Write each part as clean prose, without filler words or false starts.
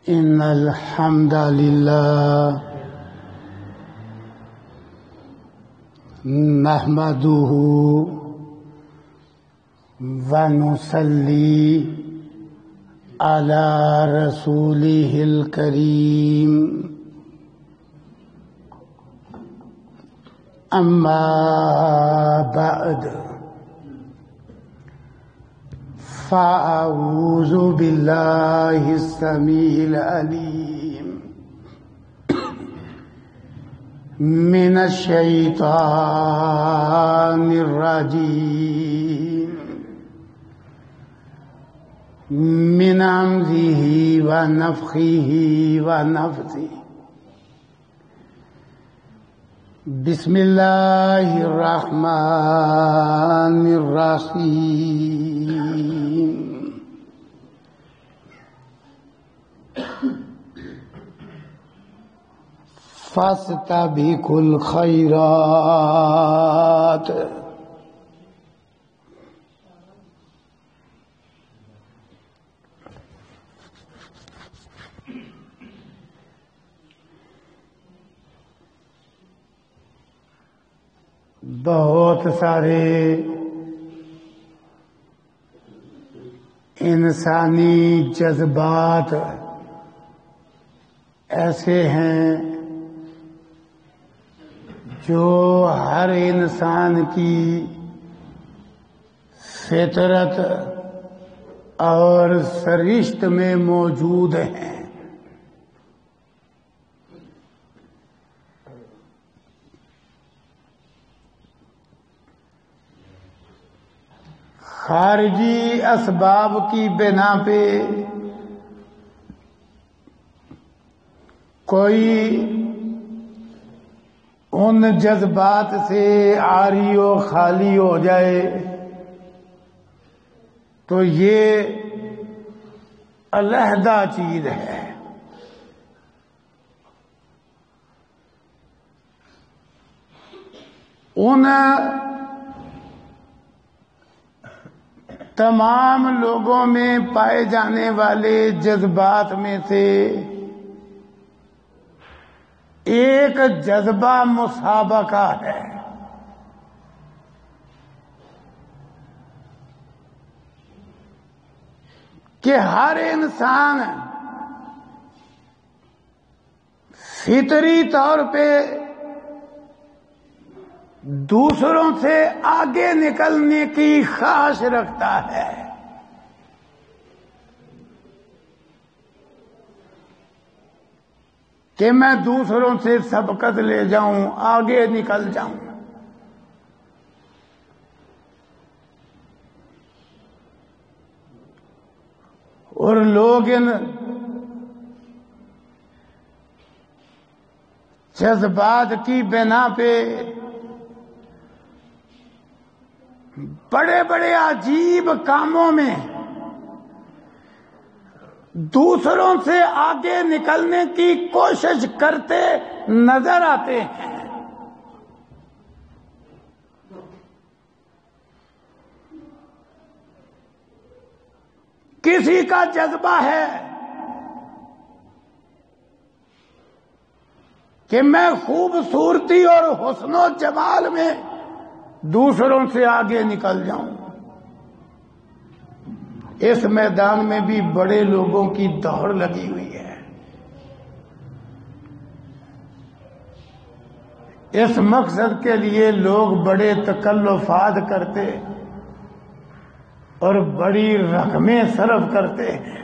إن الحمد لله نحمده ونصلي على رسوله الكريم أما بعد فأعوذ بالله السميع العليم من الشيطان الرجيم من همزه ونفخه ونفثه بسم الله الرحمن الرحيم فاستبقوا الخيرات بہت سارے انسانی جذبات ایسے ہیں جو ہر انسان کی فطرت اور سرشت میں موجود ہیں. خارجی اسباب کی بنا پہ کوئی ان جذبات سے عاری و خالی ہو جائے تو یہ علیحدہ چیز ہے. ان تمام لوگوں میں پائے جانے والے جذبات میں سے ایک جذبہ مسابقہ ہے. کہ ہر انسان فطری طور پہ دوسروں سے آگے نکلنے کی خواہش رکھتا ہے. کہ میں دوسروں سے سبقت لے جاؤں، آگے نکل جاؤں. اور لوگ ان جذبات کی بنا پہ بڑے بڑے عجیب کاموں میں دوسروں سے آگے نکلنے کی کوشش کرتے نظر آتے ہیں. کسی کا جذبہ ہے کہ میں خوبصورتی اور حسن و جمال میں دوسروں سے آگے نکل جاؤں. اس میدان میں بھی بڑے لوگوں کی دوڑ لگی ہوئی ہے. اس مقصد کے لیے لوگ بڑے تکلفات کرتے اور بڑی رقمیں صرف کرتے ہیں.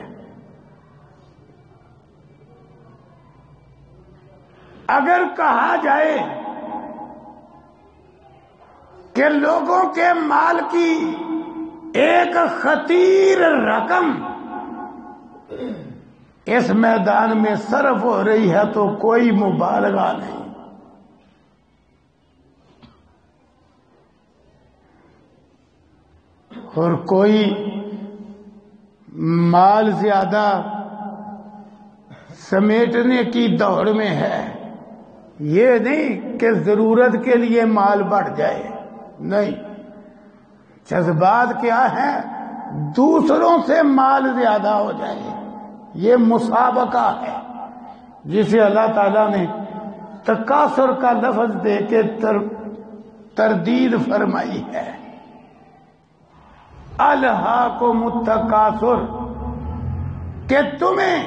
اگر کہا جائے کہ لوگوں کے مال کی ایک خطیر رقم اس میدان میں صرف ہو رہی ہے تو کوئی مبالغہ نہیں. اور کوئی مال زیادہ سمیٹنے کی دوڑ میں ہے. یہ نہیں کہ ضرورت کے لیے مال بڑھ جائے، نہیں. جذبات کیا ہے؟ دوسروں سے مال زیادہ ہو جائے، یہ مسابقہ ہے جسے اللہ تعالیٰ نے تکاثر کا لفظ دے کے تردید فرمائی ہے۔ الہاکم التکاثر، کہ تمہیں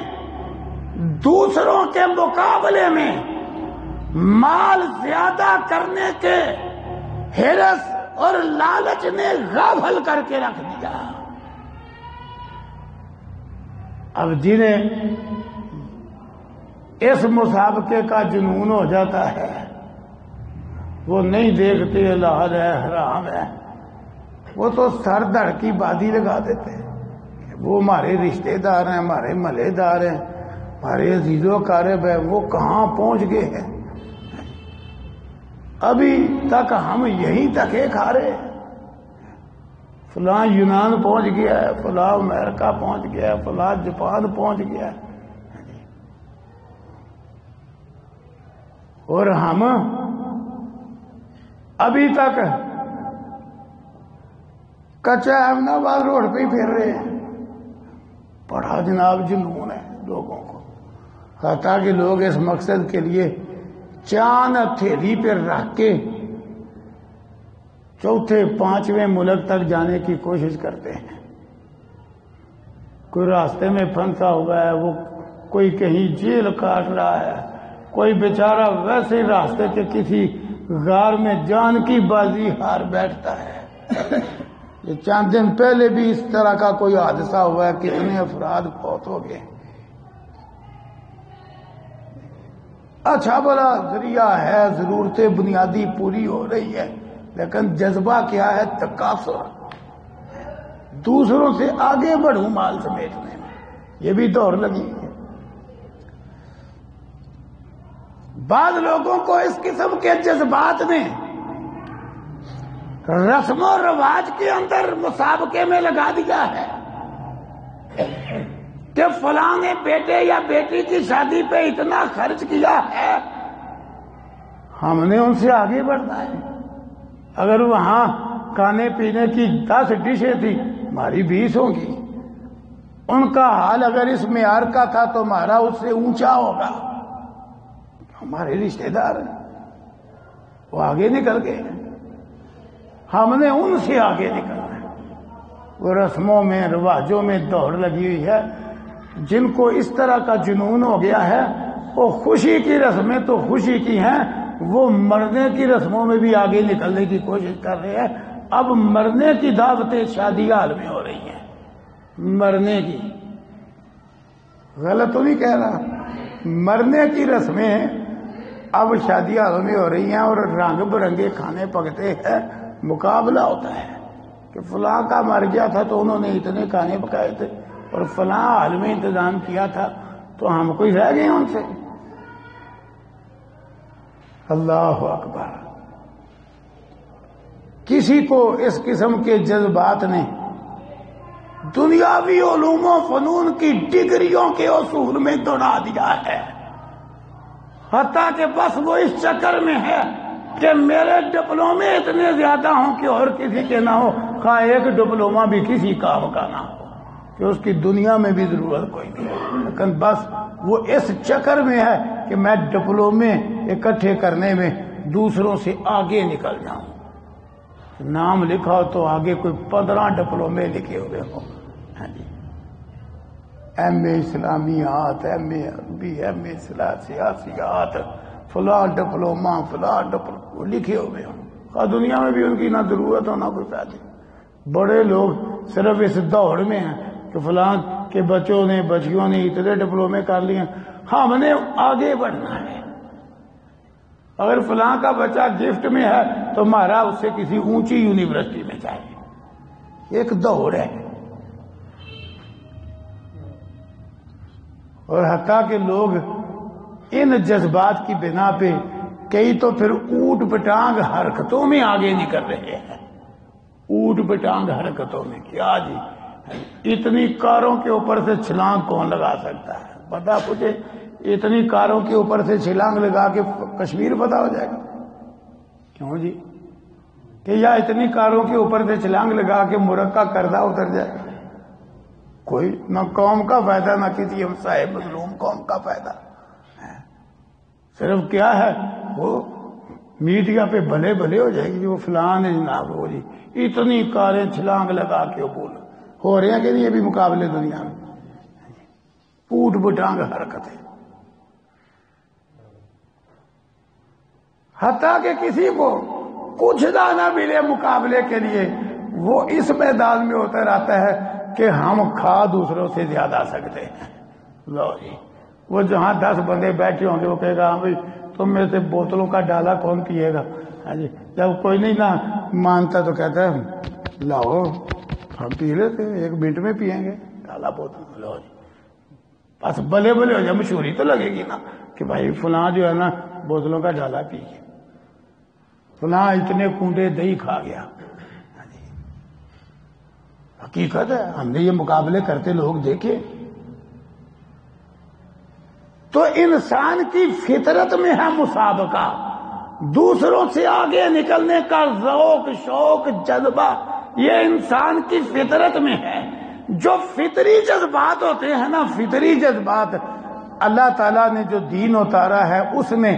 دوسروں کے مقابلے میں مال زیادہ کرنے کے ہرس اور لالچ نے غافل کر کے رکھ دیا۔ اب جنہیں اس مسابقے کا جنون ہو جاتا ہے وہ نہیں دیکھتے حلال ہے حرام ہے، وہ تو سر دھڑ کی بازی لگا دیتے ہیں۔ وہ ہمارے رشتہ دار ہیں، ہمارے ملے دار ہیں، ہمارے عزیز و اقارب ہیں، وہ کہاں پہنچ گئے ہیں، ابھی تک ہم یہیں تک کھا رہے ہیں۔ فلاں یونان پہنچ گیا ہے، فلاں امریکہ پہنچ گیا ہے، فلاں جاپان پہنچ گیا ہے، اور ہم ابھی تک کچا احمد آباد روڈ پہ ہی پھر رہے ہیں۔ بڑا جناب جنون ہے لوگوں کو، حتیٰ کہ لوگ اس مقصد کے لیے چاند ہتھیلی پہ رکھ کے چوتھے پانچویں ملک تک جانے کی کوشش کرتے ہیں۔ کوئی راستے میں پھنسا ہوا ہے، وہ کوئی کہیں جیل کاٹ رہا ہے، کوئی بیچارہ ویسے ہی راستے کے کسی غار میں جان کی بازی ہار بیٹھتا ہے۔ یہ چند دن پہلے بھی اس طرح کا کوئی حادثہ ہوا ہے، کتنے افراد فوت ہو گئے۔ اچھا بڑا ذریعہ ہے، ضرورتیں بنیادی پوری ہو رہی ہے، لیکن جذبہ کیا ہے؟ تکاثر، دوسروں سے آگے بڑھوں مال سمیٹنے میں، یہ بھی دور لگی ہے۔ بعض لوگوں کو اس قسم کے جذبات نے رسم و رواج کے اندر مسابقے میں لگا دیا ہے کہ فلاں نے بیٹے یا بیٹی کی شادی پہ اتنا خرچ کیا ہے، ہم نے ان سے آگے بڑھنا ہے۔ اگر وہاں کھانے پینے کی 10 ڈشیں تھی، ہماری 20 ہوں گی۔ ان کا حال اگر اس معیار کا تھا تو ہمارا اس سے اونچا ہوگا۔ ہمارے رشتہ دار ہیں، وہ آگے نکل گئے، ہم نے ان سے آگے نکلنا ہے۔ وہ رسموں میں رواجوں میں دوڑ لگی ہوئی ہے۔ جن کو اس طرح کا جنون ہو گیا ہے، وہ خوشی کی رسمیں تو خوشی کی ہیں، وہ مرنے کی رسموں میں بھی آگے نکلنے کی کوشش کر رہے ہیں۔ اب مرنے کی دعوتیں شادی حال میں ہو رہی ہیں، مرنے کی، غلط تو نہیں کہہ رہا، مرنے کی رسمیں اب شادی حال میں ہو رہی ہیں، اور رنگ برنگے کھانے پکتے ہیں، مقابلہ ہوتا ہے کہ فلاں کا مر گیا تھا تو انہوں نے اتنے کھانے پکائے تھے، اور فلاں حال میں انتظام کیا تھا تو ہم کوئی رہ گئے ان سے۔ اللہ اکبر! کسی کو اس قسم کے جذبات نے دنیاوی علوم و فنون کی ڈگریوں کے اصول میں دوڑا دیا ہے، حتیٰ کہ بس وہ اس چکر میں ہے کہ میرے ڈپلومے اتنے زیادہ ہوں کہ اور کسی کے نہ ہو، خواہ ایک ڈپلوما بھی کسی کام کا نہ ہو کہ اس کی دنیا میں بھی ضرورت کوئی نہیں، لیکن بس وہ اس چکر میں ہے کہ میں ڈپلومے اکٹھے کرنے میں دوسروں سے آگے نکل جاؤں۔ نام لکھا ہو تو آگے کوئی 15 ڈپلومے لکھے ہوئے ہوں، ایم اے اسلامیات، ایم اے عربی، ایم اے سیاسیات، فلاں ڈپلوما، فلاں ڈپلوما لکھے ہوئے ہوں، دنیا میں بھی ان کی نہ ضرورت ہو نہ کوئی فائدہ۔ بڑے لوگ صرف اس دوڑ میں ہیں کہ فلاں کے بچوں نے بچیوں نے اتنے ڈپلومے کر لیے، ہم نے آگے بڑھنا ہے۔ اگر فلاں کا بچہ گفٹ میں ہے تو ہمارا اس سے کسی اونچی یونیورسٹی میں چاہیے، ایک دوڑ ہے۔ اور حتیٰ کہ لوگ ان جذبات کی بنا پہ کئی تو پھر اوٹ پٹانگ حرکتوں میں آگے نکل رہے ہیں۔ اوٹ پٹانگ حرکتوں میں کیا جی، اتنی کاروں کے اوپر سے چھلانگ کون لگا سکتا ہے؟ بتا مجھے، اتنی کاروں کے اوپر سے چھلانگ لگا کے کشمیر پتہ ہو جائے گا؟ کیوں جی؟ کہ یا اتنی کاروں کے اوپر سے چھلانگ لگا کے مرکہ کردہ اتر جائے گا؟ کوئی نہ قوم کا فائدہ نہ کسی ہمسائے مظلوم قوم کا فائدہ. صرف کیا ہے وہ میڈیا پہ بھلے بھلے ہو جائے گی، وہ فلان ہے جناب، ہو جی اتنی کاریں چھلانگ لگا کے بول ہو رہے ہیں کہ نہیں. ابھی مقابلے دنیا میں پوٹ بٹانگ حرکتیں، حتیٰ کہ کسی کو کچھ نہ ملے مقابلے کے لیے وہ اس میدان میں ہوتا رہتا ہے کہ ہم کھا دوسروں سے زیادہ سکتے ہیں. لو جی وہ جہاں 10 بندے بیٹھے ہوں گے وہ کہے گا ہاں بھائی تم میں سے بوتلوں کا ڈالا کون پیے گا. ہاں جی جب کوئی نہیں نہ مانتا تو کہتا ہے لاؤ ہم پی لیتے 1 منٹ میں پیئیں گے ڈالا بوتل. لو جی بس بلے بلے ہو جائے، مشہوری تو لگے گی نا کہ بھائی فلاں جو ہے نا بوتلوں کا ڈالا پی گیا، فلاں اتنے کنڈے دہی کھا گیا. حقیقت ہے ہم نے یہ مقابلے کرتے لوگ دیکھے. تو انسان کی فطرت میں ہے مسابقہ، دوسروں سے آگے نکلنے کا ذوق شوق جذبہ، یہ انسان کی فطرت میں ہے. جو فطری جذبات ہوتے ہیں نا، فطری جذبات اللہ تعالیٰ نے جو دین اتارا ہے اس میں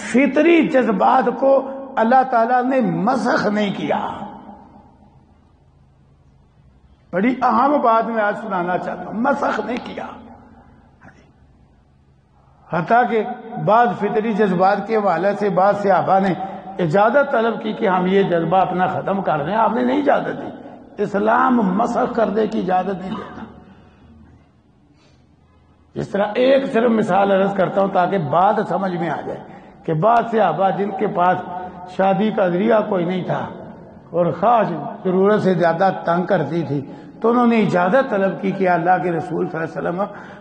فطری جذبات کو اللہ تعالیٰ نے مسخ نہیں کیا. بڑی اہم بات میں آج سنانا چاہتا ہوں، مسخ نہیں کیا. حتیٰ کہ بعض فطری جذبات کے حوالے سے بعض صحابہ نے اجازت طلب کی کہ ہم یہ جذبہ اپنا ختم کر دیں. آپ نے نہیں اجازت دی. اسلام مسخ کرنے کی اجازت نہیں دیتا. اس طرح ایک صرف مثال عرض کرتا ہوں تاکہ بات سمجھ میں آ جائے کہ بعض صحابہ جن کے پاس شادی کا ذریعہ کوئی نہیں تھا اور خاص ضرورت سے زیادہ تنگ کرتی تھی تو انہوں نے اجازت طلب کی کہ اللہ کے رسول صلی اللہ علیہ وسلم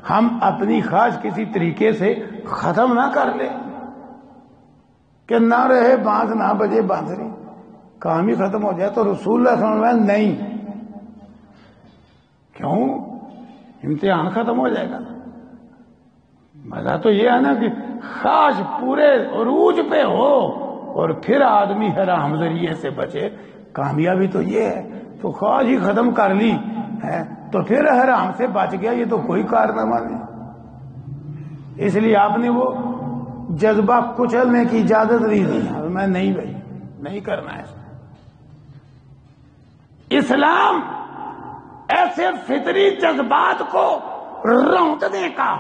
ہم اپنی خواہش کسی طریقے سے ختم نہ کر لیں کہ نہ رہے بانس نہ بجے بانسری، کام ہی ختم ہو جائے. تو رسول اللہ صلی اللہ علیہ وسلم نہیں، کیوں؟ امتحان ختم ہو جائے گا. مزہ تو یہ ہے نا کہ خواہش پورے عروج پہ ہو اور پھر آدمی حرام ذریعے سے بچے. کامیابی تو یہ ہے. تو خواہش ہی ختم کر لی ہے تو پھر حرام سے بچ گیا، یہ تو کوئی کارنامہ نہیں. اس لیے آپ نے وہ جذبہ کچلنے کی اجازت نہیں دی. میں نہیں بھائی نہیں کرنا ہے. اسلام ایسے فطری جذبات کو رونقنے کا،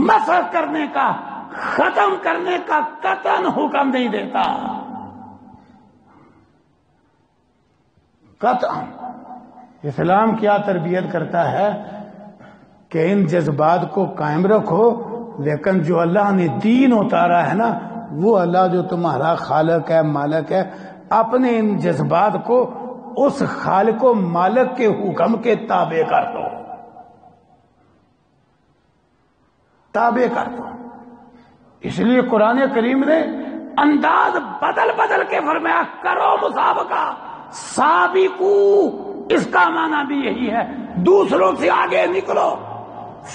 مسخ کرنے کا، ختم کرنے کا قطعاً حکم نہیں دیتا. قطعاً اسلام کیا تربیت کرتا ہے کہ ان جذبات کو قائم رکھو، لیکن جو اللہ نے دین اتارا ہے نا، وہ اللہ جو تمہارا خالق ہے مالک ہے، اپنے ان جذبات کو اس خالق و مالک کے حکم کے تابع کر دو، تابع کر دو. اس لیے قرآن کریم نے انداز بدل بدل کے فرمایا کرو مسابقہ، سابقو، اس کا معنی بھی یہی ہے دوسروں سے آگے نکلو.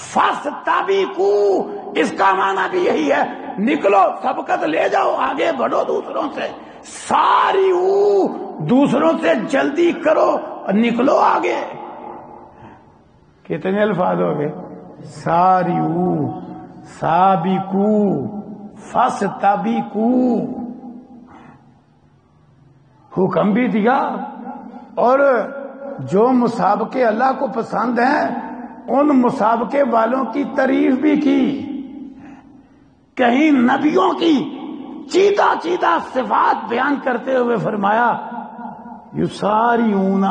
فاستبقو، اس کا معنی بھی یہی ہے نکلو، سبقت لے جاؤ، آگے بڑھو دوسروں سے. ساریو، دوسروں سے جلدی کرو، نکلو آگے. کتنے الفاظ ہو گئے؟ ساریو، سابقو، فاستبقو. حکم بھی دیا اور جو مسابقے اللہ کو پسند ہیں ان مسابقے والوں کی تعریف بھی کی. کہیں نبیوں کی چیدہ چیدہ صفات بیان کرتے ہوئے فرمایا یساریون،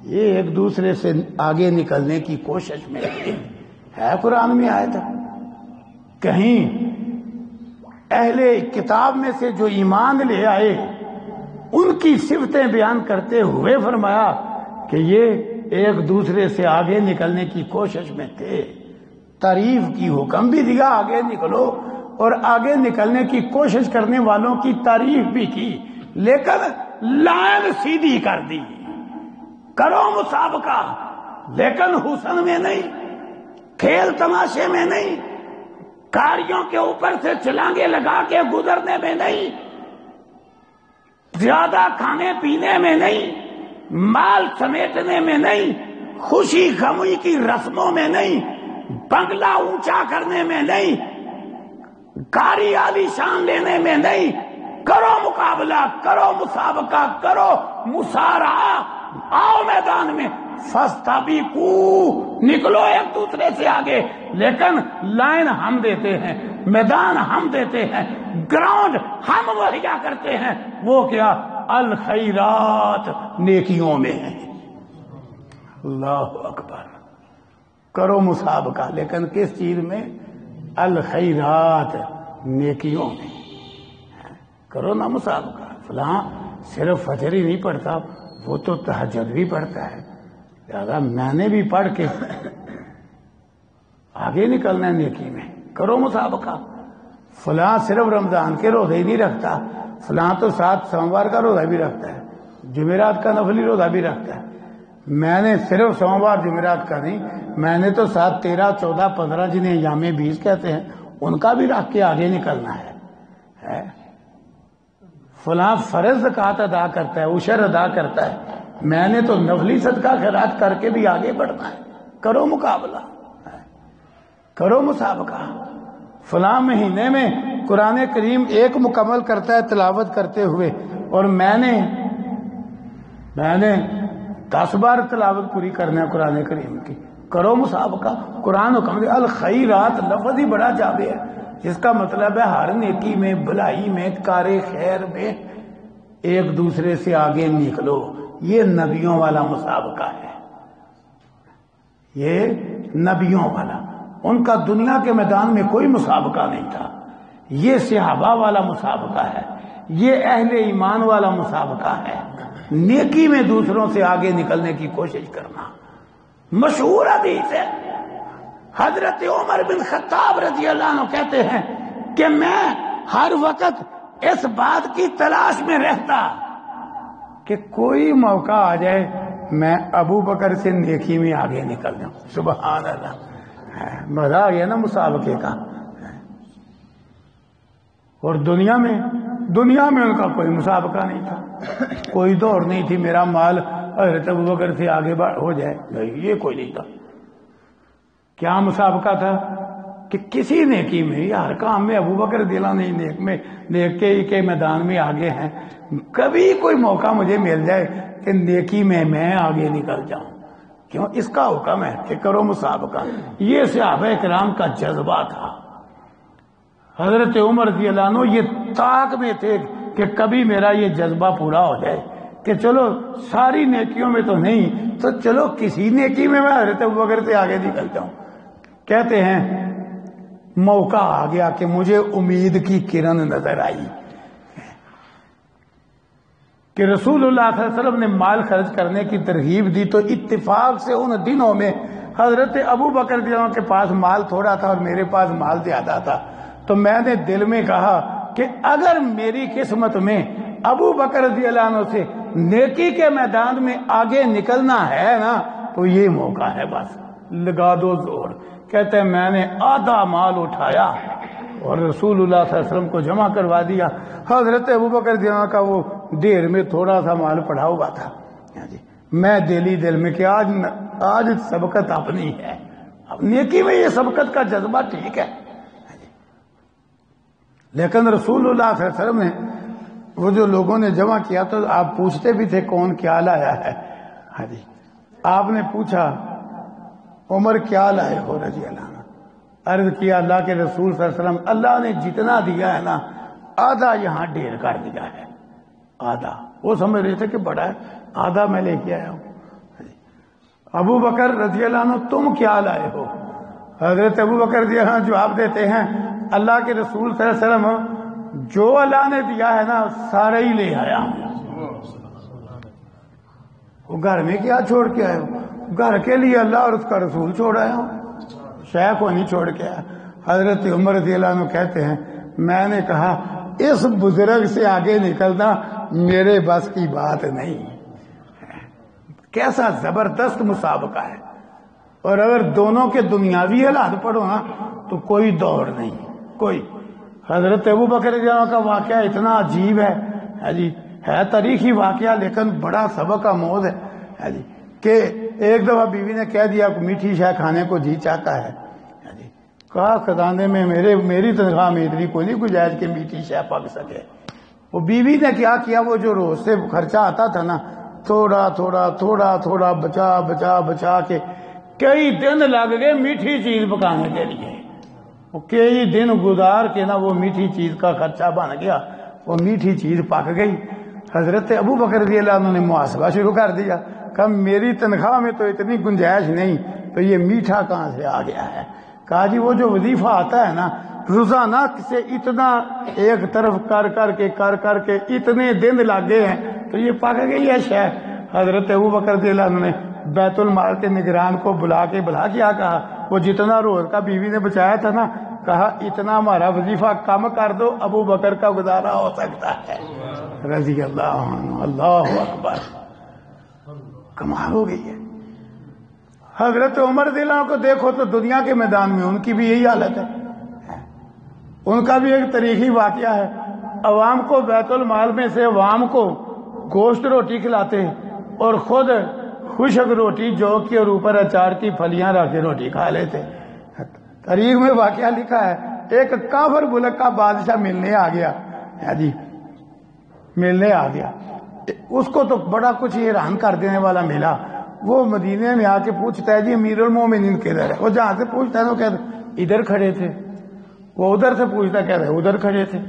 یہ ایک دوسرے سے آگے نکلنے کی کوشش میں ہے. قرآن میں آیا تھا. کہیں اہل کتاب میں سے جو ایمان لے آئے ان کی صفتیں بیان کرتے ہوئے فرمایا کہ یہ ایک دوسرے سے آگے نکلنے کی کوشش میں تھے. تعریف کی، حکم بھی دیا آگے نکلو اور آگے نکلنے کی کوشش کرنے والوں کی تعریف بھی کی، لیکن لائن سیدھی کر دی. کرو مسابقہ لیکن حسن میں نہیں، کھیل تماشے میں نہیں، گاڑیوں کے اوپر سے چھلانگے لگا کے گزرنے میں نہیں، زیادہ کھانے پینے میں نہیں، مال سمیٹنے میں نہیں، خوشی غمی کی رسموں میں نہیں، بنگلہ اونچا کرنے میں نہیں، گاڑی عالی شان لینے میں نہیں، کرو مقابلہ، کرو مسابقہ، کرو مصارعہ، آؤ میدان میں، فاستبقوا، نکلو ایک دوسرے سے آگے، لیکن لائن ہم دیتے ہیں، میدان ہم دیتے ہیں، گراؤنڈ ہم مہیا کرتے ہیں، وہ کیا؟ الخیرات، نیکیوں میں ہے۔ اللہ اکبر، کرو مسابقہ، لیکن کس چیز میں؟ الخیرات، نیکیوں میں کرو نا مسابقہ۔ فلاں صرف فجر ہی نہیں پڑھتا، وہ تو تہجد بھی پڑھتا ہے، لہذا میں نے بھی پڑھ کے آگے نکلنا ہے نیکی میں، کرو مسابقہ۔ فلاں صرف رمضان کے روزے ہی نہیں رکھتا، فلاں تو 7 سوموار کا روزہ بھی رکھتا ہے، جمعرات کا نفلی روزہ بھی رکھتا ہے، میں نے صرف سوموار جمعرات کا نہیں، میں نے تو 7، 13، 14، 15 جنہیں ایام 20 کہتے ہیں ان کا بھی رکھ کے آگے نکلنا ہے۔ فلاں فرض زکوٰۃ ادا کرتا ہے، عشر ادا کرتا ہے، میں نے تو نفلی صدقہ خیرات کر کے بھی آگے بڑھنا ہے، کرو مقابلہ، کرو مسابقہ۔ فلاں مہینے میں قرآن کریم ایک مکمل کرتا ہے تلاوت کرتے ہوئے، اور میں نے 10 بار تلاوت پوری کرنا ہے قرآن کریم کی، کرو مسابقہ۔ قرآن حکم دے، الخیرات لفظ ہی بڑا جامع ہے، جس کا مطلب ہے ہر نیکی میں، بھلائی میں، کار خیر میں ایک دوسرے سے آگے نکلو۔ یہ نبیوں والا مسابقہ ہے، یہ نبیوں والا، ان کا دنیا کے میدان میں کوئی مسابقہ نہیں تھا، یہ صحابہ والا مسابقہ ہے، یہ اہل ایمان والا مسابقہ ہے، نیکی میں دوسروں سے آگے نکلنے کی کوشش کرنا۔ مشہور حدیث ہے، حضرت عمر بن خطاب رضی اللہ عنہ کہتے ہیں کہ میں ہر وقت اس بات کی تلاش میں رہتا کہ کوئی موقع آ جائے میں ابو بکر سے نیکی میں آگے نکل جاؤں۔ سبحان اللہ، مزہ آ گیا نا مسابقے کا۔ اور دنیا میں ان کا کوئی مسابقہ نہیں تھا، کوئی دوڑ نہیں تھی میرا مال حضرت ابو بکر سے آگے ہو جائے، نہیں، یہ کوئی نہیں تھا۔ کیا مسابقہ تھا کہ کسی نیکی میں، ہر کام میں ابو بکر دلا نہیں، نیکی کے میدان میں آگے ہیں، کبھی کوئی موقع مجھے مل جائے کہ نیکی میں آگے نکل جاؤں، کیوں؟ اس کا حکم ہے کہ کرو مسابقہ۔ یہ صحابہ کرام کا جذبہ تھا۔ حضرت عمر رضی اللہ عنہ یہ طاق میں تھے کہ کبھی میرا یہ جذبہ پورا ہو جائے کہ چلو ساری نیکیوں میں تو نہیں تو چلو کسی نیکی میں حضرت ابوبکر سے آگے نکل جاؤں۔ کہتے ہیں موقع آ گیا کہ مجھے امید کی کرن نظر آئی کہ رسول اللہ صلی اللہ علیہ وسلم نے مال خرچ کرنے کی ترغیب دی، تو اتفاق سے ان دنوں میں حضرت ابوبکر رضی اللہ عنہ کے پاس مال تھوڑا تھا اور میرے پاس مال زیادہ تھا، تو میں نے دل میں کہا کہ اگر میری قسمت میں ابو بکر رضی اللہ عنہ سے نیکی کے میدان میں آگے نکلنا ہے نا تو یہ موقع ہے، بس لگا دو زور۔ کہتے ہیں میں نے آدھا مال اٹھایا اور رسول اللہ صلی اللہ علیہ وسلم کو جمع کروا دیا۔ حضرت ابو بکر رضی اللہ عنہ کا وہ دیر میں تھوڑا سا مال پڑا ہوا تھا، میں دل میں کہ آج سبقت اپنی ہے، نیکی میں یہ سبقت کا جذبہ ٹھیک ہے، لیکن رسول اللہ صلی اللہ علیہ وسلم نے وہ جو لوگوں نے جمع کیا تو آپ پوچھتے بھی تھے کون کیا لایا ہے، ہاں جی، آپ نے پوچھا عمر کیا لائے ہو رضی اللہ عنہ؟ عرض کیا اللہ کے رسول صلی اللہ علیہ وسلم اللہ نے جتنا دیا ہے نا آدھا یہاں ڈھیر کر دیا ہے، آدھا۔ وہ سمجھ رہے تھے کہ بڑا ہے، آدھا میں لے کے آیا ہوں۔ ابو بکر رضی اللہ عنہ تم کیا لائے ہو؟ حضرت ابو بکر رضی اللہ عنہ جواب دیتے ہیں اللہ کے رسول صلی اللہ علیہ وسلم جو اللہ نے دیا ہے نا سارے ہی لے آیا ہوں۔ وہ گھر میں کیا چھوڑ کے آئے ہو؟ گھر کے لیے اللہ اور اس کا رسول چھوڑ آیا ہوں، شیخ کو نہیں چھوڑ کے آیا۔ حضرت عمر رضی اللہ عنہ کہتے ہیں میں نے کہا اس بزرگ سے آگے نکلنا میرے بس کی بات نہیں۔ کیسا زبردست مسابقہ ہے، اور اگر دونوں کے دنیاوی حالات پڑھو نا تو کوئی دوڑ نہیں، کوئی۔ حضرت ابو بکر رضی اللہ عنہ کا واقعہ اتنا عجیب ہے جی، ہے تاریخی واقعہ لیکن بڑا سبق آموز ہے جی۔ کہ ایک دفعہ بیوی نے کہہ دیا میٹھی شے کھانے کو جی چاہتا ہے، کہا خزانے میں میری تنخواہ میں اتنی کوئی نہیں گنجائش کہ میٹھی شے پک سکے۔ وہ بیوی نے کیا کیا، وہ جو روز سے خرچہ آتا تھا نا، تھوڑا تھوڑا تھوڑا تھوڑا بچا بچا بچا کے کئی دن لگ گئے میٹھی چیز پکانے کے لیے۔ وہ کئی دن گزار کے نا وہ میٹھی چیز کا خرچہ بن گیا، وہ میٹھی چیز پک گئی۔ حضرت ابو بکر رضی اللہ عنہ نے محاسبہ شروع کر دیا، کہا میری تنخواہ میں تو اتنی گنجائش نہیں، تو یہ میٹھا کہاں سے آ گیا ہے؟ کہا جی وہ جو وظیفہ آتا ہے نا روزانہ سے اتنا ایک طرف کر کر کے اتنے دن لگ گئے ہیں تو یہ پک گئی ہے شے۔ حضرت ابو بکر رضی اللہ عنہ نے بیت المال کے نگران کو بلا کیا کہا، وہ جتنا روز کا بیوی نے بچایا تھا نا، کہا اتنا ہمارا وظیفہ کم کر دو، ابو بکر کا گزارا ہو سکتا ہے رضی اللہ عنہ۔ اللہ اکبر، کمال ہو گئی ہے۔ حضرت عمر رضی اللہ عنہ کو دیکھو تو دنیا کے میدان میں ان کی بھی یہی حالت ہے۔ ان کا بھی ایک تاریخی واقعہ ہے، عوام کو بیت المال میں سے عوام کو گوشت روٹی کھلاتے اور خود خشک روٹی جو کی اور اوپر اچار کی پھلیاں رکھ کے روٹی کھا لیتے۔ تاریخ میں واقعہ لکھا ہے، ایک کافر ملک کا بادشاہ ملنے آ گیا، اس کو تو بڑا کچھ حیران کر دینے والا ملا۔ وہ مدینے میں آ کے پوچھتا ہے جی امیر المومنین کدھر ہے؟ وہ جہاں سے پوچھتا ہے وہ کہتے ادھر کھڑے تھے۔ وہ ادھر سے پوچھتا کہتے ادھر کھڑے تھے۔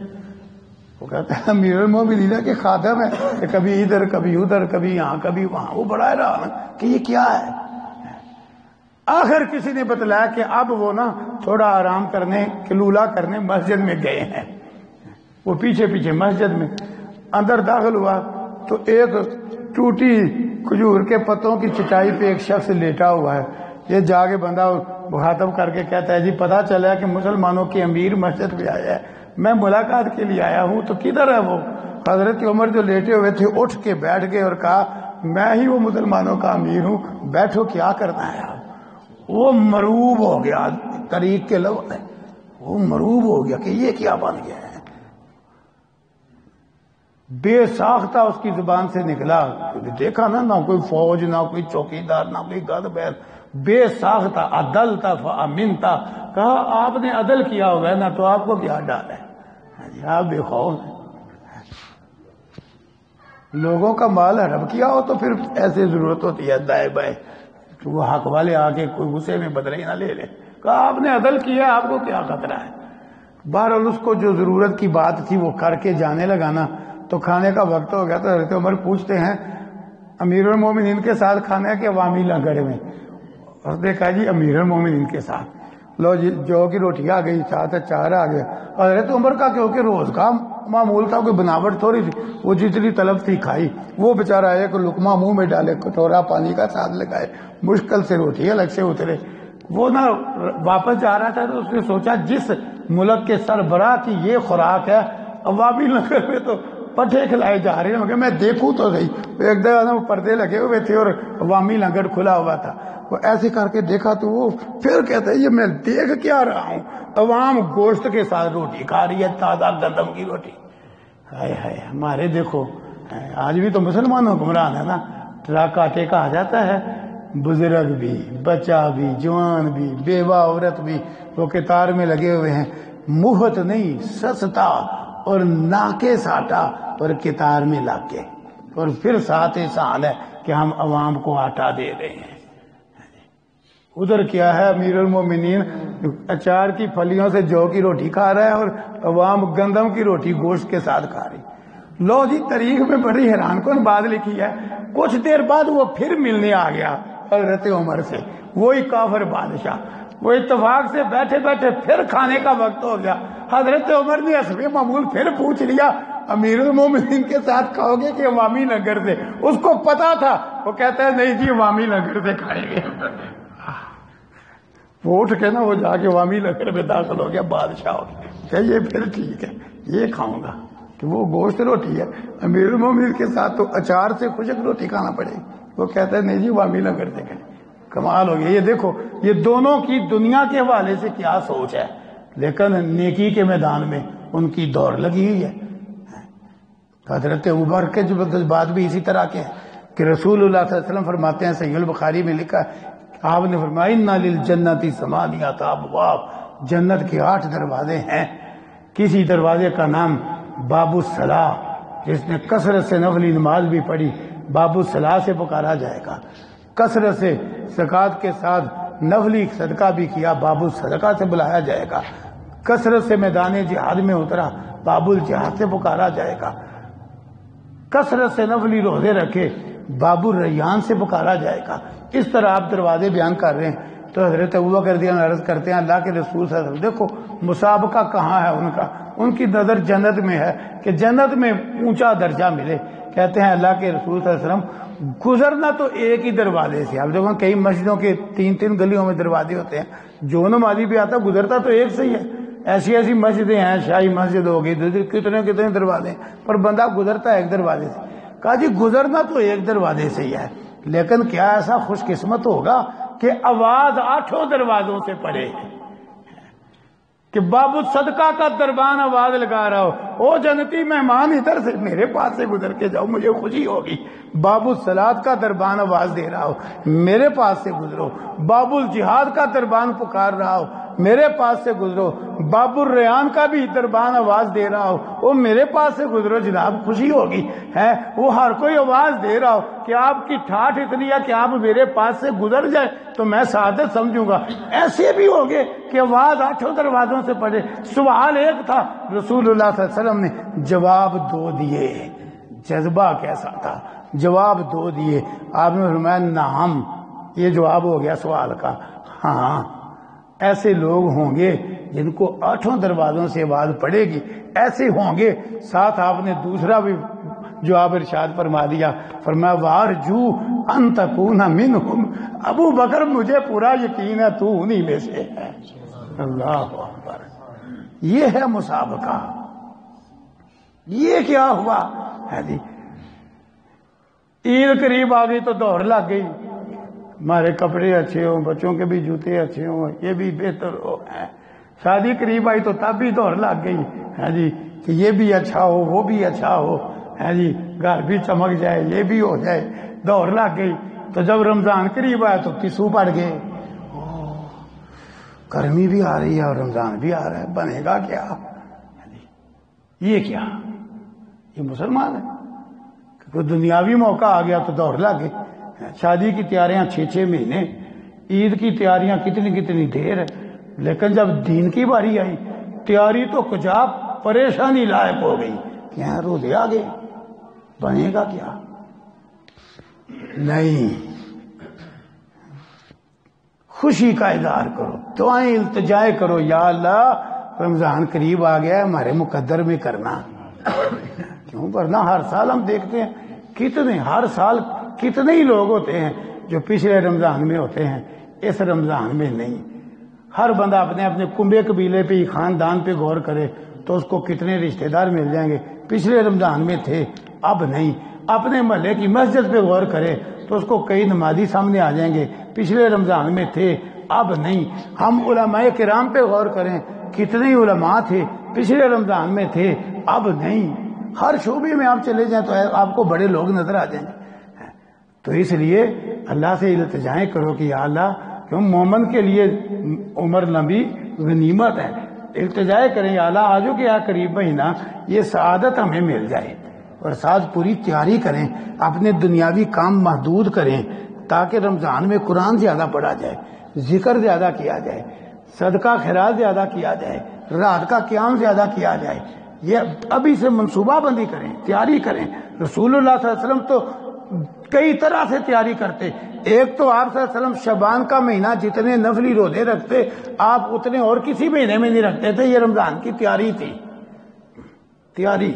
وہ کہتا ہے امیر المومنین کے خادم ہے کہ کبھی ادھر کبھی ادھر کبھی یہاں کبھی وہاں۔ وہ بڑا حیران کہ یہ کیا ہے۔ آخر کسی نے بتلایا کہ اب وہ نا تھوڑا آرام کرنے کلولا کرنے مسجد میں گئے ہیں۔ وہ پیچھے پیچھے مسجد میں اندر داخل ہوا تو ایک ٹوٹی کھجور کے پتوں کی چٹائی پہ ایک شخص لیٹا ہوا ہے۔ یہ جا کے بندہ مخاطب کر کے کہتا ہے جی پتا چلا کہ مسلمانوں کے امیر مسجد پہ آیا ہے، میں ملاقات کے لیے آیا ہوں، تو کدھر ہے وہ؟ حضرت عمر جو لیٹے ہوئے تھے اٹھ کے بیٹھ گئے اور کہا میں ہی وہ مسلمانوں کا امیر ہوں، بیٹھو کیا کرنا ہے آپ؟ وہ مروب ہو گیا، طریق کے لفظ ہے، وہ مروب ہو گیا کہ یہ کیا بن گیا ہے۔ بے ساختہ اس کی زبان سے نکلا، دیکھا نا، نہ کوئی فوج نہ کوئی چوکیدار نہ کوئی گد بیل، بے ساختہ عدلتا فامنتا، کہا آپ نے عدل کیا ہوا ہے نا تو آپ کو کیا ڈر ہے؟ آپ بے خوف ہیں۔ لوگوں کا مال حرام کیا ہو تو پھر ایسے ضرورت ہوتی ہے دائیں بائیں تو وہ حق والے آ کے کوئی غصے میں بدلے نہ لے لے۔ کہا آپ نے عدل کیا، آپ کو کیا خطرہ ہے؟ بہرحال اس کو جو ضرورت کی بات تھی وہ کر کے جانے لگانا تو کھانے کا وقت ہو گیا تو حضرت عمر پوچھتے ہیں امیر المومنین کے ساتھ کھانا کہ عوامی لنگر میں؟ اور نے کہا جی امیر المومنین کے ساتھ۔ لو جی جو کی روٹی آ گئی، ساتھ اچار آ گیا۔ حضرت عمر کا کیونکہ روز کا معمول تھا، کوئی بناوٹ تھوڑی تھی، وہ جتنی طلب تھی کھائی۔ وہ بیچارہ ایک لقمہ منہ میں ڈالے، کٹورا پانی کا ساتھ لگائے، مشکل سے روٹی الگ سے اترے۔ وہ نا واپس جا رہا تھا تو اس نے سوچا جس ملک کے سربراہ کی یہ خوراک ہے، عوامی لنگر میں تو پٹھے کھلائے جا رہے ہیں، میں دیکھوں تو صحیح۔ ایک دفعہ پردے لگے ہوئے تھے اور عوامی لنگر کھلا ہوا تھا، وہ ایسے کر کے دیکھا تو وہ پھر کہتا ہے یہ میں دیکھ کیا رہا ہوں، عوام گوشت کے ساتھ روٹی کھا رہی ہے، تازہ گندم کی روٹی۔ ہائے ہائے، ہمارے دیکھو آج بھی تو مسلمان حکمران ہے نا، ٹرک آٹے کا آ جاتا ہے، بزرگ بھی، بچہ بھی، جوان بھی، بیوہ عورت بھی وہ قطار میں لگے ہوئے ہیں، مفت نہیں سستا اور ناکے ساٹا اور قطار میں لگ کے، اور پھر ساتھ احسان ہے کہ ہم عوام کو آٹا دے رہے ہیں۔ ادھر کیا ہے، امیر المومنین اچار کی پھلیوں سے جو کی روٹی کھا رہا ہے اور عوام گندم کی روٹی گوشت کے ساتھ کھا رہی۔ لو جی تاریخ میں بڑی حیران کن بات لکھی ہے، کچھ دیر بعد وہ پھر ملنے آ گیا حضرت عمر سے، وہی کافر بادشاہ۔ وہ اتفاق سے بیٹھے بیٹھے پھر کھانے کا وقت ہو گیا، حضرت عمر نے حسب معمول پھر پوچھ لیا امیر المومنین کے ساتھ کھاؤ گے کہ عوامی لنگر سے؟ اس کو پتا تھا، وہ کہتا ہے نہیں جی عوامی لنگر سے کھائیں گے۔ وہ اٹھ کے نا وہ جا کے عوامی لنگر میں داخل ہو گیا، بادشاہ ہو گیا کہ یہ پھر ٹھیک ہے یہ کھاؤں گا، کہ وہ گوشت روٹی ہے، امیر المومنین کے ساتھ تو اچار سے خشک روٹی کھانا پڑے گی۔ وہ کہتا ہے نہیں جی عوامی لنگر سے کھائیں۔ کمال ہو گیا۔ یہ دیکھو یہ دونوں کی دنیا کے حوالے سے کیا سوچ ہے، لیکن نیکی کے میدان میں ان کی دوڑ لگی ہوئی ہے۔ حضرت ابوبکر کے جو جذبات بھی اسی طرح کے ہیں، کہ رسول اللہ صلی اللہ علیہ وسلم فرماتے ہیں، صحیح البخاری میں لکھا، آپ نے فرمایا اِنَّ لِلْجَنَّةِ ثَمَانِيَةَ أَبْوَابَ، جنت کے 8 دروازے ہیں۔ کسی دروازے کا نام باب الصلاح، جس نے کثرت سے نفلی نماز بھی پڑھی باب الصلاح سے پکارا جائے گا، کثرت سے زکوٰۃ کے ساتھ نفلی صدقہ بھی کیا باب الصدقہ سے بلایا جائے گا، کثرت سے میدان جہاد میں اترا باب الجہاد سے پکارا جائے گا، کثرت سے نفلی روزے رکھے باب الریان سے پکارا جائے گا۔ اس طرح آپ دروازے بیان کر رہے ہیں تو حضرت ابوبکر رضی اللہ عنہ عرض کرتے ہیں اللہ کے رسول صلی اللہ علیہ وسلم دیکھو مسابقہ کہاں ہے ان کا، ان کی نظر جنت میں ہے کہ جنت میں اونچا درجہ ملے۔ کہتے ہیں اللہ کے رسول صلی اللہ علیہ وسلم گزرنا تو ایک ہی دروازے سے، آپ دیکھو کئی مسجدوں کے 3 گلیوں میں دروازے ہوتے ہیں، جو نمازی بھی آتا گزرتا تو ایک سے ہی ہے، ایسی ایسی مسجدیں ہیں، شاہی مسجد ہوگی، کتنے دروازے ہیں، پر بندہ گزرتا ہے ایک دروازے سے۔ کہا جی گزرنا تو ایک دروازے سے ہی ہے، لیکن کیا ایسا خوش قسمت ہوگا کہ آواز 8 دروازوں سے پڑے کہ باب الصدقہ کا دربان آواز لگا رہا ہو، او جنتی مہمان ادھر سے میرے پاس سے گزر کے جاؤ مجھے خوشی ہوگی، باب الصلاۃ کا دربان آواز دے رہا ہو میرے پاس سے گزرو، باب الجہاد کا دربان پکار رہا ہو میرے پاس سے گزرو، باب الریان کا بھی دربان آواز دے رہا ہو وہ میرے پاس سے گزرو، جناب خوشی ہوگی ہے۔ وہ ہر کوئی آواز دے رہا ہو کہ آپ کی ٹھاٹھ اتنی ہے کہ آپ میرے پاس سے گزر جائے تو میں سعادت سمجھوں گا۔ ایسے بھی ہوگے کہ آواز 8 دروازوں سے پڑے۔ سوال ایک تھا، رسول اللہ صلی اللہ علیہ وسلم نے جواب 2 دیے، جذبہ کیسا تھا، جواب 2 دیے۔ آپ نے فرمایا نعم، یہ جواب ہو گیا سوال کا، ہاں ایسے لوگ ہوں گے جن کو 8 دروازوں سے آواز پڑے گی، ایسے ہوں گے۔ ساتھ آپ نے دوسرا بھی جواب ارشاد فرما دیا، فرمایا وارجو ان تکون منہم، ابو بکر مجھے پورا یقین ہے تو انہی میں سے ہے۔ اللہ اکبر، یہ ہے مسابقہ۔ یہ کیا ہوا ہے جی، عید قریب آ گئی تو دوڑ لگ گئی، ہمارے کپڑے اچھے ہوں، بچوں کے بھی جوتے اچھے ہوں، یہ بھی بہتر ہو۔ شادی قریب آئی تو تب بھی دوڑ لگ گئی ہے جی کہ یہ بھی اچھا ہو وہ بھی اچھا ہو ہے جی، گھر بھی چمک جائے یہ بھی ہو جائے، دوڑ لگ گئی۔ تو جب رمضان قریب آیا تو پسو پڑ گئے، گرمی بھی آ رہی ہے اور رمضان بھی آ رہا ہے، بنے گا کیا؟ یہ کیا، یہ مسلمان ہے؟ کوئی دنیاوی موقع آ گیا تو دوڑ لگ گئے۔ شادی کی تیاریاں 6 مہینے، عید کی تیاریاں کتنی دیر ہے، لیکن جب دین کی باری آئی تیاری تو کجا پریشانی لائق ہو گئی، یہاں روزے آ گئے، بنے گا کیا؟ نہیں، خوشی کا اظہار کرو، دعائیں التجائے کرو، یا اللہ رمضان قریب آ گیا ہے ہمارے مقدر میں کرنا۔ کیوں؟ ورنہ ہر سال ہم دیکھتے ہیں ہر سال کتنے ہی لوگ ہوتے ہیں جو پچھلے رمضان میں ہوتے ہیں، اس رمضان میں نہیں۔ ہر بندہ اپنے اپنے کنبے قبیلے پہ خاندان پہ غور کرے تو اس کو کتنے رشتہ دار مل جائیں گے، پچھلے رمضان میں تھے اب نہیں۔ اپنے محلے کی مسجد پہ غور کرے تو اس کو کئی نمازی سامنے آ جائیں گے، پچھلے رمضان میں تھے اب نہیں۔ ہم علماء کرام پہ غور کریں، کتنے ہی علماء تھے پچھلے رمضان میں تھے اب نہیں۔ ہر شعبے میں آپ چلے جائیں تو آپ کو بڑے لوگ نظر آ جائیں گے۔ تو اس لیے اللہ سے التجائیں کرو کہ یا اللہ، کیوں مومن کے لیے عمر لمبی غنیمت ہے، التجائیں کریں یا اللہ آجو کہ قریب مہینہ یہ سعادت ہمیں مل جائے، اور ساتھ پوری تیاری کریں، اپنے دنیاوی کام محدود کریں تاکہ رمضان میں قرآن زیادہ پڑھا جائے، ذکر زیادہ کیا جائے، صدقہ خیرات زیادہ کیا جائے، رات کا قیام زیادہ کیا جائے۔ یہ ابھی سے منصوبہ بندی کریں، تیاری کریں۔ رسول اللہ صلی اللہ علیہ وسلم تو کئی طرح سے تیاری کرتے، ایک تو آپ صلی اللہ علیہ وسلم شعبان کا مہینہ جتنے نفلی روزے رکھتے آپ اتنے اور کسی مہینے میں نہیں رکھتے تھے، یہ رمضان کی تیاری تھی، تیاری۔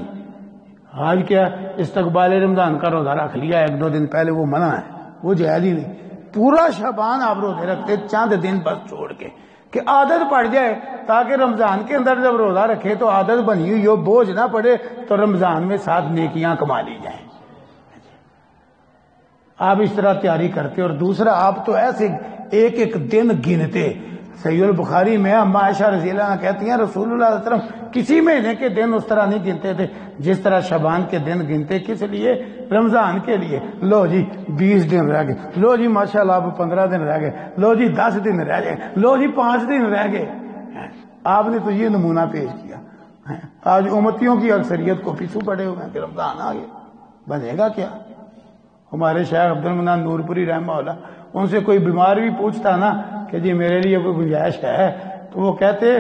آج کیا استقبال رمضان کا روزہ رکھ لیا 1-2 دن پہلے، وہ منع ہے، وہ جائز ہی نہیں۔ پورا شعبان آپ روزے رکھتے چند دن بس چھوڑ کے کہ عادت پڑ جائے، تاکہ رمضان کے اندر جب روزہ رکھے تو عادت بنی ہوئی ہو، بوجھ نہ پڑے، تو رمضان میں 7 نیکیاں کما لی جائیں۔ آپ اس طرح تیاری کرتے، اور دوسرا آپ تو ایسے ایک دن گنتے، صحیح البخاری میں اما عائشہ رضی اللہ عنہ کہتی ہیں رسول اللہ صلی اللہ علیہ وسلم کسی مہینے کے دن اس طرح نہیں گنتے تھے جس طرح شعبان کے دن گنتے. کس لیے؟ رمضان کے لیے. لو جی 20 دن رہ گئے, لو جی ماشاءاللہ اب 15 دن رہ گئے, لو جی 10 دن رہ گئے, لو جی 5 دن رہ گئے. آپ نے تو یہ نمونہ پیش کیا. آج امتیوں کی اکثریت کو پیچھو پڑے ہوئے ہیں کہ رمضان آ گیا, بنے گا کیا؟ ہمارے شیخ عبد المنان نور پوری رحمہ اللہ, ان سے کوئی بیمار بھی پوچھتا نا کہ جی میرے لیے کوئی گنجائش ہے, تو وہ کہتے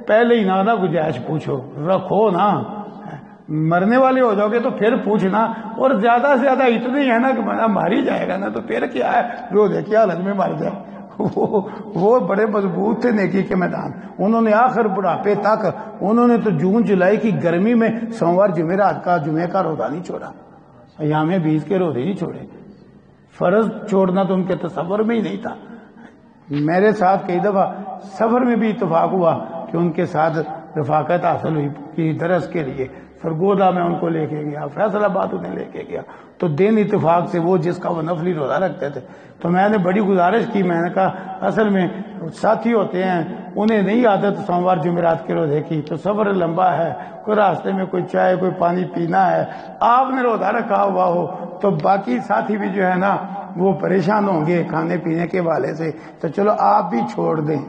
پہلے ہی نہ گنجائش پوچھو, رکھو نا, مرنے والے ہو جاؤ گے تو پھر پوچھنا, اور زیادہ سے زیادہ اتنے ہی ہے نا کہ بندہ مار ہی جائے گا نا, تو پھر کیا ہے جو دیکھیے حالت میں مر جائے. وہ بڑے مضبوط تھے نیکی کے میدان, انہوں نے آخر بڑھاپے تک انہوں نے تو جون جولائی کی گرمی میں سوموار جمعرات کا جمعے کا روزہ نہیں چھوڑا, ایام بیس کے روزے نہیں چھوڑے. فرض چھوڑنا تو ان کے تصور میں ہی نہیں تھا. میرے ساتھ کئی دفعہ سفر میں بھی اتفاق ہوا کہ ان کے ساتھ رفاقت حاصل ہوئی درس کے لیے. سرگودا میں ان کو لے کے گیا, فیصل آباد انہیں لے کے گیا, تو دن اتفاق سے وہ جس کا وہ نفلی روزہ رکھتے تھے, تو میں نے بڑی گزارش کی, میں نے کہا اصل میں ساتھی ہوتے ہیں انہیں نہیں عادت سوموار جمعرات کے روزے کی, تو سفر لمبا ہے, کوئی راستے میں کوئی چائے کوئی پانی پینا ہے, آپ نے روزہ رکھا ہوا ہو تو باقی ساتھی بھی جو ہے نا وہ پریشان ہوں گے کھانے پینے کے والے سے, تو چلو آپ بھی چھوڑ دیں.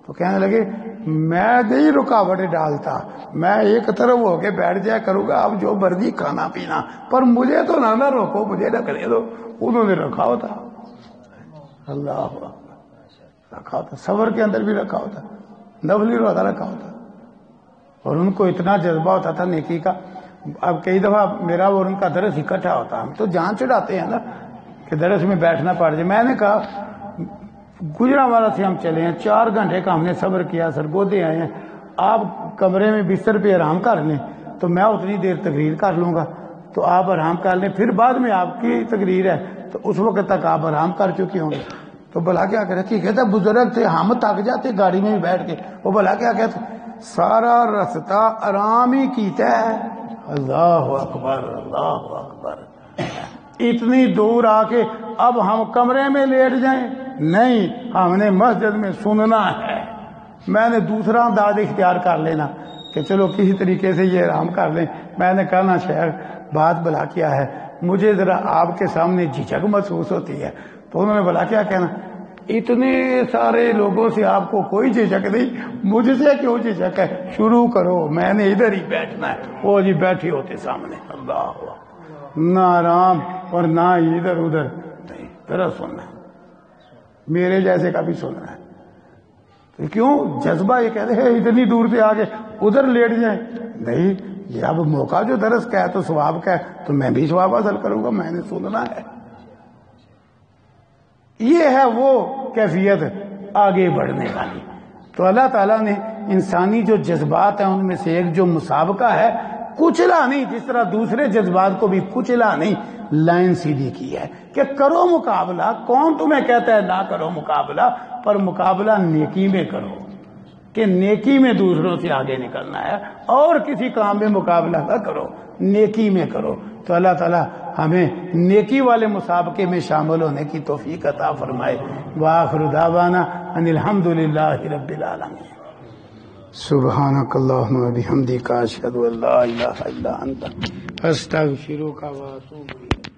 تو کہنے لگے میں نہیں رکاوٹیں ڈالتا, میں ایک طرف ہو کے بیٹھ جایا کروں گا, آپ جو مرضی کھانا پینا, پر مجھے تو نہ روکو, مجھے رکھنے دو. انہوں نے رکھا ہوتا, اللہ رکھا ہوتا, سفر کے اندر بھی رکھا ہوتا, نفلی روزہ رکھا ہوتا, اور ان کو اتنا جذبہ ہوتا تھا نیکی کا. اب کئی دفعہ میرا اور ان کا درس اکٹھا ہوتا, ہم تو جان چڑھاتے ہیں نا کہ درس میں بیٹھنا پڑ جائے. میں نے کہا گجرانوالہ سے ہم چلے ہیں, 4 گھنٹے کا ہم نے صبر کیا, سرگودے آئے ہیں, آپ کمرے میں بستر پہ آرام کر لیں تو میں اتنی دیر تقریر کر لوں گا, تو آپ آرام کر لیں, پھر بعد میں آپ کی تقریر ہے تو اس وقت تک آپ آرام کر چکے ہوں گے. تو بھلا کیا کرے, کہ کہتا بزرگ تھے, ہم تھک جاتے گاڑی میں بیٹھ کے, وہ بھلا کیا کہتے سارا رستہ آرام ہی کیتا ہے. اللہ اکبر اللہ اکبر, اتنی دور آ کے اب ہم کمرے میں لیٹ جائیں, نہیں, ہم نے مسجد میں سننا ہے. میں نے دوسرا انداز اختیار کر لینا کہ چلو کسی طریقے سے یہ آرام کر لیں. میں نے کہا نا شیخ بات بلا کیا ہے, مجھے ذرا آپ کے سامنے جھجک محسوس ہوتی ہے. تو انہوں نے بلا کیا کہنا, اتنے سارے لوگوں سے آپ کو کوئی جھجک نہیں, مجھ سے کیوں جھجک ہے, شروع کرو, میں نے ادھر ہی بیٹھنا ہے. وہ جی بیٹھے ہوتے سامنے, اللہ نہ آرام اور نہ ادھر ادھر نہیں, ذرا سننا ہے, میرے جیسے کا بھی سننا ہے. تو کیوں جذبہ یہ کہتے ہیں اتنی دور سے آگے ادھر لیٹ جائیں, نہیں, یہ اب موقع جو درس کا ہے تو ثواب کا ہے, تو میں بھی ثواب حاصل کروں گا, میں نے سننا ہے. یہ ہے وہ کیفیت آگے بڑھنے والی. تو اللہ تعالیٰ نے انسانی جو جذبات ہیں ان میں سے ایک جو مسابقہ ہے, کچلا نہیں, جس طرح دوسرے جذبات کو بھی کچلا نہیں, لائن سیدھی کی ہے کہ کرو مقابلہ. کون تمہیں کہتا ہے نہ کرو مقابلہ, پر مقابلہ نیکی میں کرو, کہ نیکی میں دوسروں سے آگے نکلنا ہے, اور کسی کام میں مقابلہ نہ کرو, نیکی میں کرو. تو اللہ تعالیٰ ہمیں نیکی والے مسابقے میں شامل ہونے کی توفیق عطا فرمائے. وآخر دعوانا ان الحمد للہ رب العالمین. سبحانک اللہم و بحمدک اشہد ان لا الہ الا انت استغفرک و اتوب الیک.